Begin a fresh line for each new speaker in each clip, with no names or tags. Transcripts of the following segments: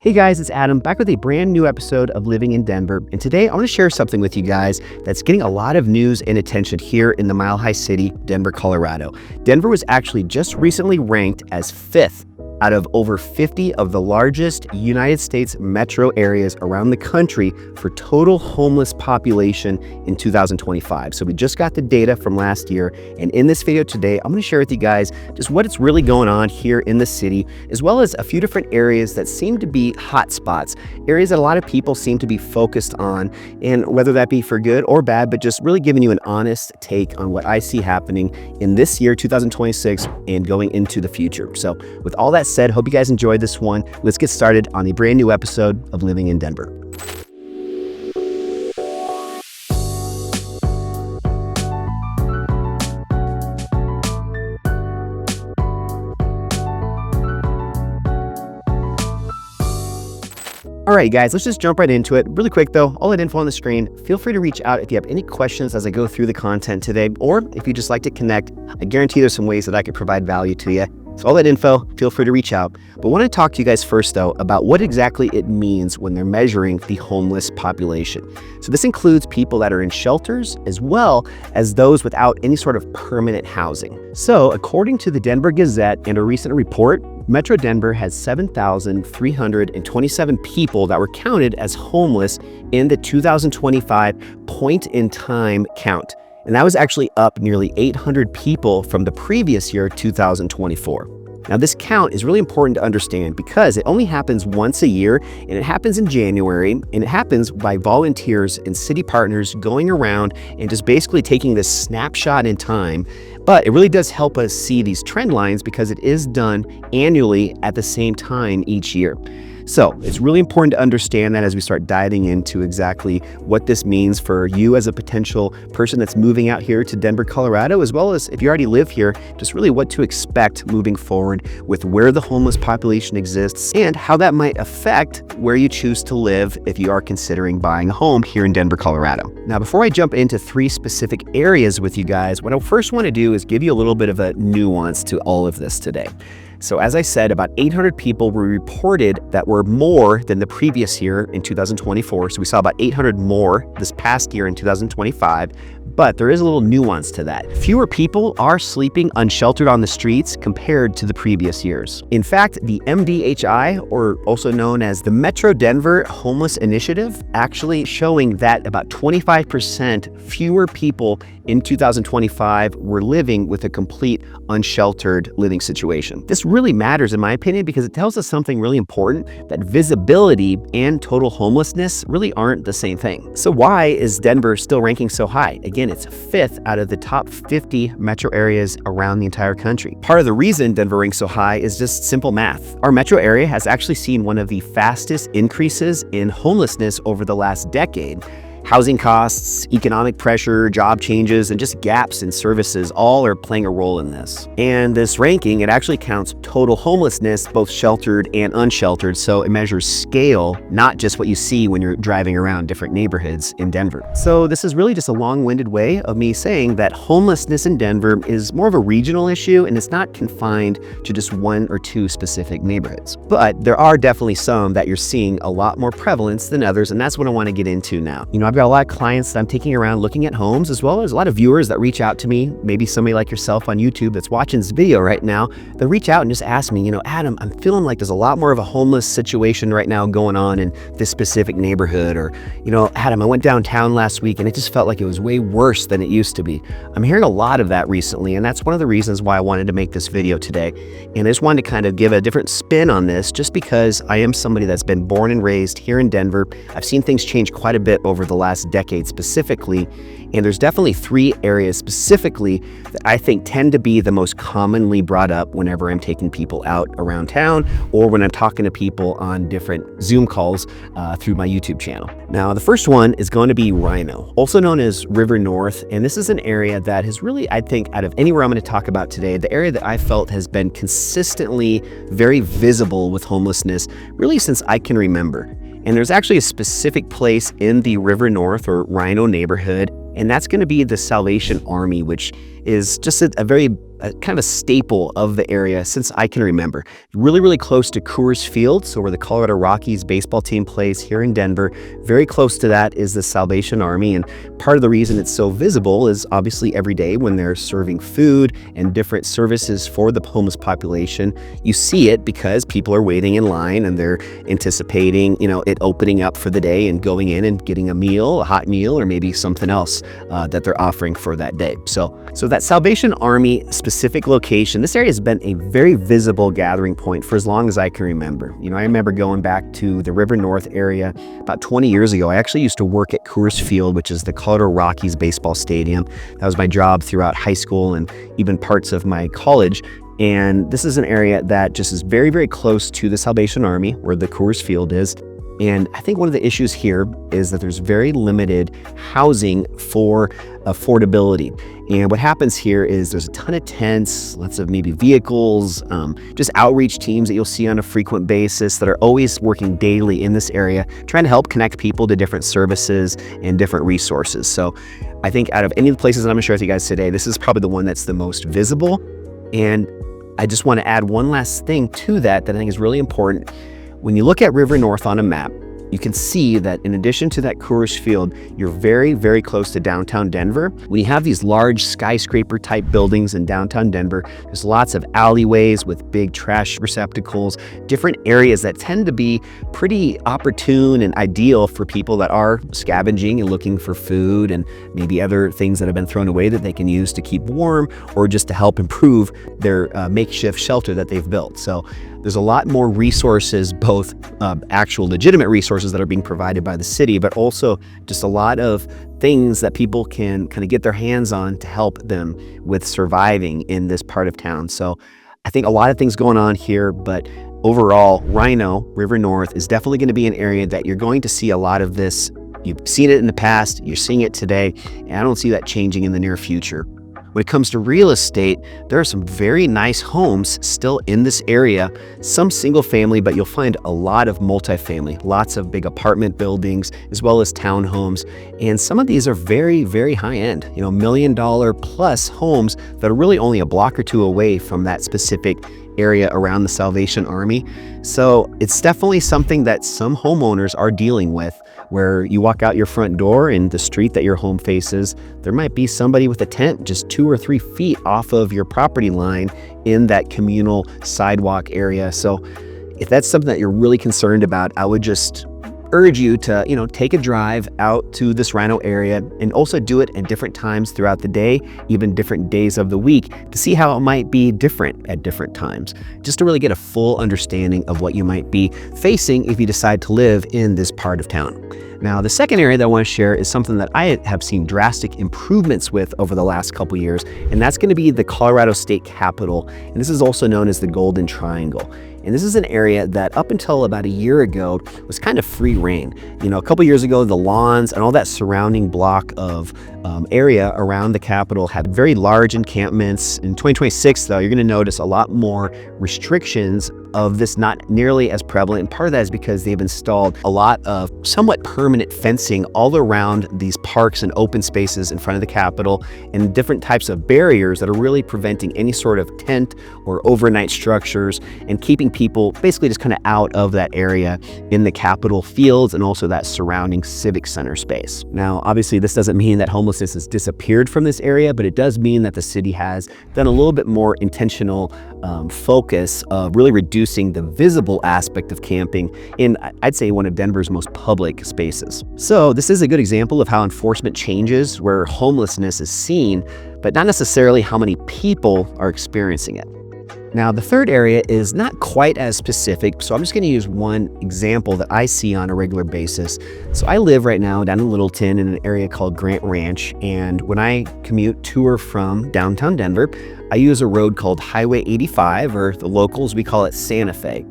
Hey guys, it's Adam back with a brand new episode of Living in Denver. And today I want to share something with you guys that's getting a lot of news and attention here in the Mile High City, Denver, Colorado. Denver was actually just recently ranked as 5th out of over 50 of the largest United States metro areas around the country for total homeless population in 2025. So we just got the data from last year. And in this video today, I'm going to share with you guys just what's really going on here in the city, as well as a few different areas that seem to be hot spots, areas that a lot of people seem to be focused on, and whether that be for good or bad, but just really giving you an honest take on what I see happening in this year, 2026, and going into the future. So with all that said, hope you guys enjoyed this one. Let's get started on a brand new episode of Living in Denver. All right, guys, let's just jump right into it. Really quick though, all that info on the screen. Feel free to reach out if you have any questions as I go through the content today, or if you just like to connect. I guarantee there's some ways that I could provide value to you. So all that info, feel free to reach out. But I want to talk to you guys first though about what exactly it means when they're measuring the homeless population. So this includes people that are in shelters as well as those without any sort of permanent housing. So according to the Denver Gazette and a recent report, Metro Denver has 7,327 people that were counted as homeless in the 2025 point-in-time count. And that was actually up nearly 800 people from the previous year, 2024. Now, this count is really important to understand because it only happens once a year, and it happens in January, and it happens by volunteers and city partners going around and just basically taking this snapshot in time. But it really does help us see these trend lines because it is done annually at the same time each year. So it's really important to understand that as we start diving into exactly what this means for you as a potential person that's moving out here to Denver, Colorado, as well as if you already live here, just really what to expect moving forward with where the homeless population exists and how that might affect where you choose to live if you are considering buying a home here in Denver, Colorado. Now, before I jump into 3 specific areas with you guys, what I first want to do is give you a little bit of a nuance to all of this today. So as I said, about 800 people were reported that were more than the previous year in 2024. So we saw about 800 more this past year in 2025. But there is a little nuance to that. Fewer people are sleeping unsheltered on the streets compared to the previous years. In fact, the MDHI, or also known as the Metro Denver Homeless Initiative, actually showing that about 25% fewer people in 2025 were living with a complete unsheltered living situation. This really matters in my opinion because it tells us something really important, that visibility and total homelessness really aren't the same thing. So why is Denver still ranking so high? Again, it's 5th out of the top 50 metro areas around the entire country. Part of the reason Denver ranks so high is just simple math. Our metro area has actually seen one of the fastest increases in homelessness over the last decade. Housing costs, economic pressure, job changes, and just gaps in services all are playing a role in this. And this ranking, it actually counts total homelessness, both sheltered and unsheltered, so it measures scale, not just what you see when you're driving around different neighborhoods in Denver. So this is really just a long-winded way of me saying that homelessness in Denver is more of a regional issue, and it's not confined to just 1 or 2 specific neighborhoods. But there are definitely some that you're seeing a lot more prevalence than others, and that's what I want to get into now. I've got a lot of clients that I'm taking around looking at homes, as well as a lot of viewers that reach out to me, maybe somebody like yourself on YouTube that's watching this video right now, that reach out and just ask me, Adam, I'm feeling like there's a lot more of a homeless situation right now going on in this specific neighborhood, or, Adam, I went downtown last week and it just felt like it was way worse than it used to be. I'm hearing a lot of that recently, and that's one of the reasons why I wanted to make this video today. And I just wanted to kind of give a different spin on this, just because I am somebody that's been born and raised here in Denver. I've seen things change quite a bit over the last decade specifically, and there's definitely 3 areas specifically that I think tend to be the most commonly brought up whenever I'm taking people out around town or when I'm talking to people on different Zoom calls through my YouTube channel. Now, the first one is going to be Rino, also known as River North, and this is an area that has really, I think, out of anywhere I'm going to talk about today, the area that I felt has been consistently very visible with homelessness really since I can remember. And there's actually a specific place in the River North or Rino neighborhood, and that's going to be the Salvation Army, which is just a very kind of a staple of the area since I can remember. Really, really close to Coors Field, so where the Colorado Rockies baseball team plays here in Denver. Very close to that is the Salvation Army, and part of the reason it's so visible is obviously every day when they're serving food and different services for the homeless population, you see it because people are waiting in line and they're anticipating, it opening up for the day and going in and getting a meal, a hot meal, or maybe something else that they're offering for that day. So that Salvation Army specific location, this area has been a very visible gathering point for as long as I can remember. I remember going back to the River North area about 20 years ago. I actually used to work at Coors Field, which is the Colorado Rockies baseball stadium. That was my job throughout high school and even parts of my college. And this is an area that just is very, very close to the Salvation Army, where the Coors Field is. And I think one of the issues here is that there's very limited housing for affordability. And what happens here is there's a ton of tents, lots of maybe vehicles, just outreach teams that you'll see on a frequent basis that are always working daily in this area, trying to help connect people to different services and different resources. So I think out of any of the places that I'm gonna share with you guys today, this is probably the one that's the most visible. And I just want to add one last thing to that I think is really important. When you look at River North on a map, you can see that in addition to that Coors Field, you're very, very close to downtown Denver. When you have these large skyscraper type buildings in downtown Denver, there's lots of alleyways with big trash receptacles, different areas that tend to be pretty opportune and ideal for people that are scavenging and looking for food and maybe other things that have been thrown away that they can use to keep warm or just to help improve their makeshift shelter that they've built. So there's a lot more resources, both actual legitimate resources that are being provided by the city, but also just a lot of things that people can kind of get their hands on to help them with surviving in this part of town. So I think a lot of things going on here, but overall, Rino, River North, is definitely going to be an area that you're going to see a lot of this. You've seen it in the past, you're seeing it today, and I don't see that changing in the near future. When it comes to real estate, there are some very nice homes still in this area, some single family, but you'll find a lot of multifamily, lots of big apartment buildings, as well as townhomes. And some of these are very, very high end, $1 million plus homes that are really only a block or two away from that specific area around the Salvation Army. So it's definitely something that some homeowners are dealing with, where you walk out your front door in the street that your home faces, there might be somebody with a tent just 2 or 3 feet off of your property line in that communal sidewalk area. So if that's something that you're really concerned about, I would just urge you to, take a drive out to this Rino area and also do it at different times throughout the day, even different days of the week, to see how it might be different at different times, just to really get a full understanding of what you might be facing if you decide to live in this part of town. Now, the second area that I want to share is something that I have seen drastic improvements with over the last couple years, and that's going to be the Colorado State Capitol, and this is also known as the Golden Triangle. And this is an area that up until about a year ago was kind of free reign. A couple years ago, the lawns and all that surrounding block of area around the Capitol had very large encampments. In 2026, though, you're going to notice a lot more restrictions of this, not nearly as prevalent. And part of that is because they've installed a lot of somewhat permanent fencing all around these parks and open spaces in front of the Capitol, and different types of barriers that are really preventing any sort of tent or overnight structures and keeping people basically just kind of out of that area in the Capitol fields and also that surrounding civic center space. Now, obviously, this doesn't mean that homelessness has disappeared from this area, but it does mean that the city has done a little bit more intentional focus of really reducing the visible aspect of camping in, I'd say, one of Denver's most public spaces. So this is a good example of how enforcement changes where homelessness is seen, but not necessarily how many people are experiencing it. Now, the third area is not quite as specific, so I'm just going to use one example that I see on a regular basis. So I live right now down in Littleton in an area called Grant Ranch, and when I commute to or from downtown Denver, I use a road called Highway 85, or the locals, we call it Santa Fe.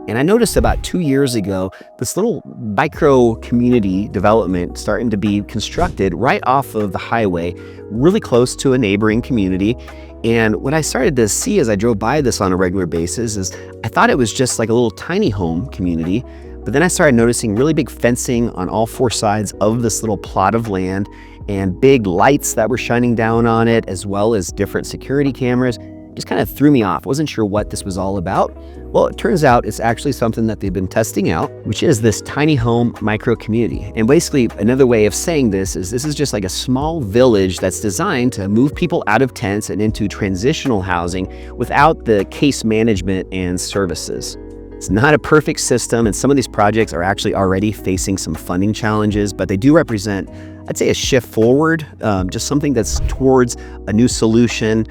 And I noticed about 2 years ago, this little micro community development starting to be constructed right off of the highway, really close to a neighboring community. And what I started to see as I drove by this on a regular basis is I thought it was just like a little tiny home community, but then I started noticing really big fencing on all 4 sides of this little plot of land. and big lights that were shining down on it, as well as different security cameras. Just kind of threw me off. Wasn't sure what this was all about. Well, it turns out it's actually something that they've been testing out, which is this tiny home micro community. And basically, another way of saying this is just like a small village that's designed to move people out of tents and into transitional housing without the case management and services. It's not a perfect system, and some of these projects are actually already facing some funding challenges, but they do represent, I'd say, a shift forward, just something that's towards a new solution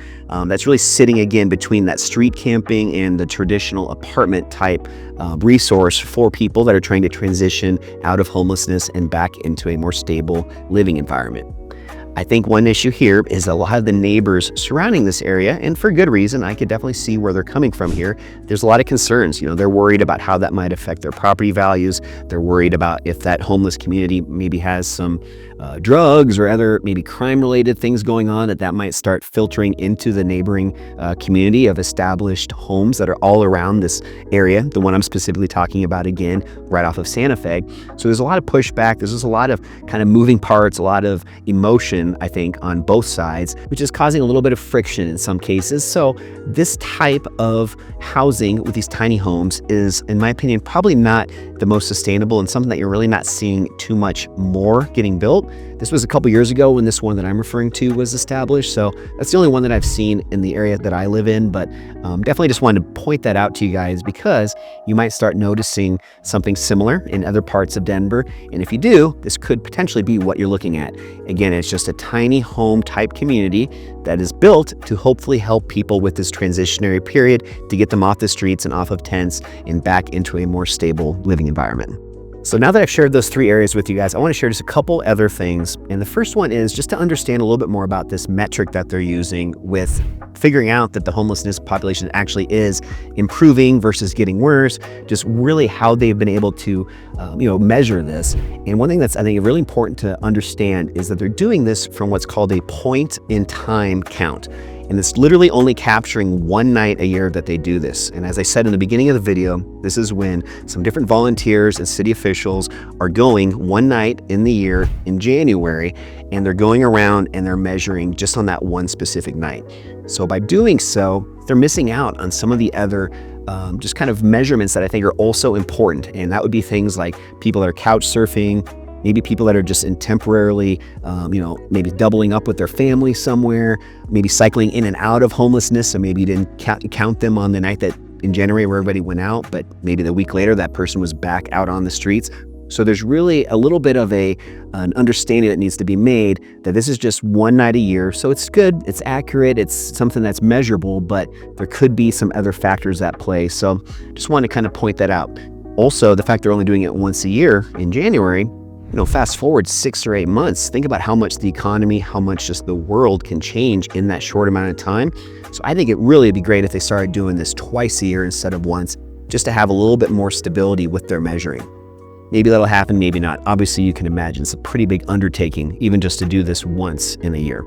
that's really sitting again between that street camping and the traditional apartment type resource for people that are trying to transition out of homelessness and back into a more stable living environment. I think one issue here is a lot of the neighbors surrounding this area, and for good reason. I could definitely see where they're coming from here. There's a lot of concerns. They're worried about how that might affect their property values. They're worried about if that homeless community maybe has some drugs or other maybe crime-related things going on, that might start filtering into the neighboring community of established homes that are all around this area, the one I'm specifically talking about, again, right off of Santa Fe. So there's a lot of pushback. There's just a lot of kind of moving parts, a lot of emotion, I think, on both sides, which is causing a little bit of friction in some cases. So this type of housing with these tiny homes is, in my opinion, probably not the most sustainable and something that you're really not seeing too much more getting built. This was a couple years ago when this one that I'm referring to was established, so that's the only one that I've seen in the area that I live in, but definitely just wanted to point that out to you guys because you might start noticing something similar in other parts of Denver, and if you do, this could potentially be what you're looking at. Again, it's just a tiny home type community that is built to hopefully help people with this transitionary period to get them off the streets and off of tents and back into a more stable living environment. So now that I've shared those three areas with you guys, I want to share just a couple other things. And the first one is just to understand a little bit more about this metric that they're using with figuring out that the homelessness population actually is improving versus getting worse, just really how they've been able to measure this. And one thing that's, I think, really important to understand is that they're doing this from what's called a point in time count. And it's literally only capturing one night a year that they do this. And as I said in the beginning of the video, this is when some different volunteers and city officials are going one night in the year in January, and they're going around and they're measuring just on that one specific night. So by doing so, they're missing out on some of the other just kind of measurements that I think are also important. And that would be things like people that are couch surfing, maybe people that are just in temporarily, maybe doubling up with their family somewhere, maybe cycling in and out of homelessness. So maybe you didn't count them on the night that in January where everybody went out, but maybe the week later that person was back out on the streets. So there's really a little bit of an understanding that needs to be made that this is just one night a year. So it's good, it's accurate, it's something that's measurable, but there could be some other factors at play. So just want to kind of point that out. Also, the fact they're only doing it once a year in January, fast forward 6 or 8 months, think about how much the economy, how much just the world can change in that short amount of time. So I think it really would be great if they started doing this twice a year instead of once, just to have a little bit more stability with their measuring. Maybe that'll happen, maybe not. Obviously, you can imagine it's a pretty big undertaking, even just to do this once in a year.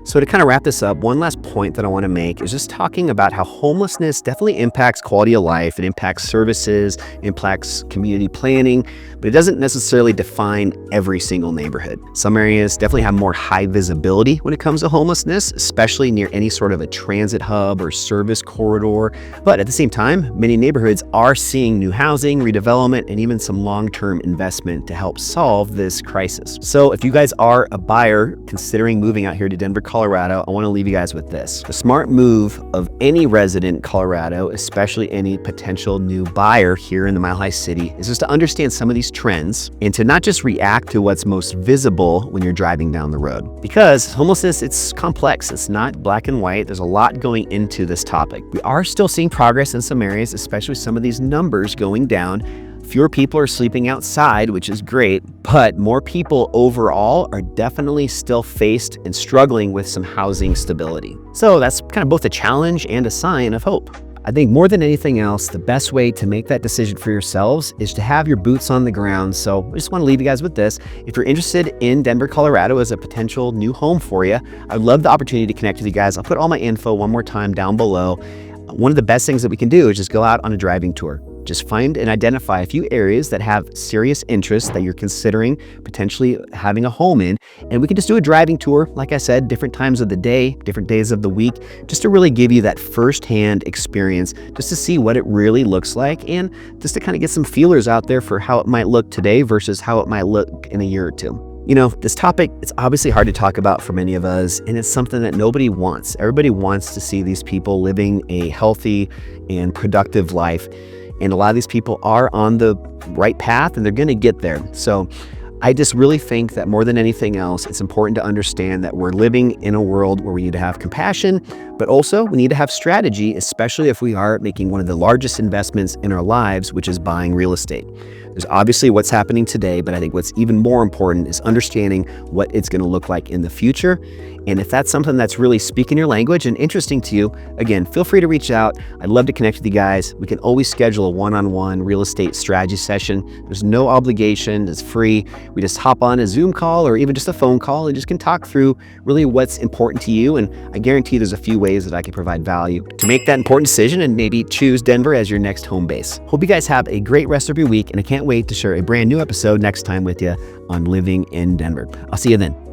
So to kind of wrap this up, one last point that I want to make is just talking about how homelessness definitely impacts quality of life. It impacts services, impacts community planning, but it doesn't necessarily define every single neighborhood. Some areas definitely have more high visibility when it comes to homelessness, especially near any sort of a transit hub or service corridor. But at the same time, many neighborhoods are seeing new housing, redevelopment, and even some long-term investment to help solve this crisis. So if you guys are a buyer considering moving out here to Denver, Colorado, I want to leave you guys with this. The smart move of any resident in Colorado, especially any potential new buyer here in the Mile High City, is just to understand some of these trends and to not just react to what's most visible when you're driving down the road. Because homelessness, it's complex. It's not black and white. There's a lot going into this topic. We are still seeing progress in some areas, especially some of these numbers going down. Fewer people are sleeping outside, which is great, but more people overall are definitely still faced and struggling with some housing stability. So that's kind of both a challenge and a sign of hope. I think more than anything else, the best way to make that decision for yourselves is to have your boots on the ground. So I just want to leave you guys with this. If you're interested in Denver, Colorado as a potential new home for you, I'd love the opportunity to connect with you guys. I'll put all my info one more time down below. One of the best things that we can do is just go out on a driving tour. Just find and identify a few areas that have serious interest that you're considering potentially having a home in. And we can just do a driving tour, like I said, different times of the day, different days of the week, just to really give you that firsthand experience, just to see what it really looks like and just to kind of get some feelers out there for how it might look today versus how it might look in a year or two. You know, this topic, it's obviously hard to talk about for many of us, and it's something that nobody wants. Everybody wants to see these people living a healthy and productive life. And a lot of these people are on the right path and they're going to get there. So I just really think that more than anything else, it's important to understand that we're living in a world where we need to have compassion, but also we need to have strategy, especially if we are making one of the largest investments in our lives, which is buying real estate. There's obviously what's happening today, but I think what's even more important is understanding what it's going to look like in the future. And if that's something that's really speaking your language and interesting to you, again, feel free to reach out. I'd love to connect with you guys. We can always schedule a one-on-one real estate strategy session. There's no obligation. It's free. We just hop on a Zoom call or even just a phone call and just can talk through really what's important to you. And I guarantee there's a few ways that I can provide value to make that important decision and maybe choose Denver as your next home base. Hope you guys have a great rest of your week, and I can't wait to share a brand new episode next time with you on Living in Denver. I'll see you then.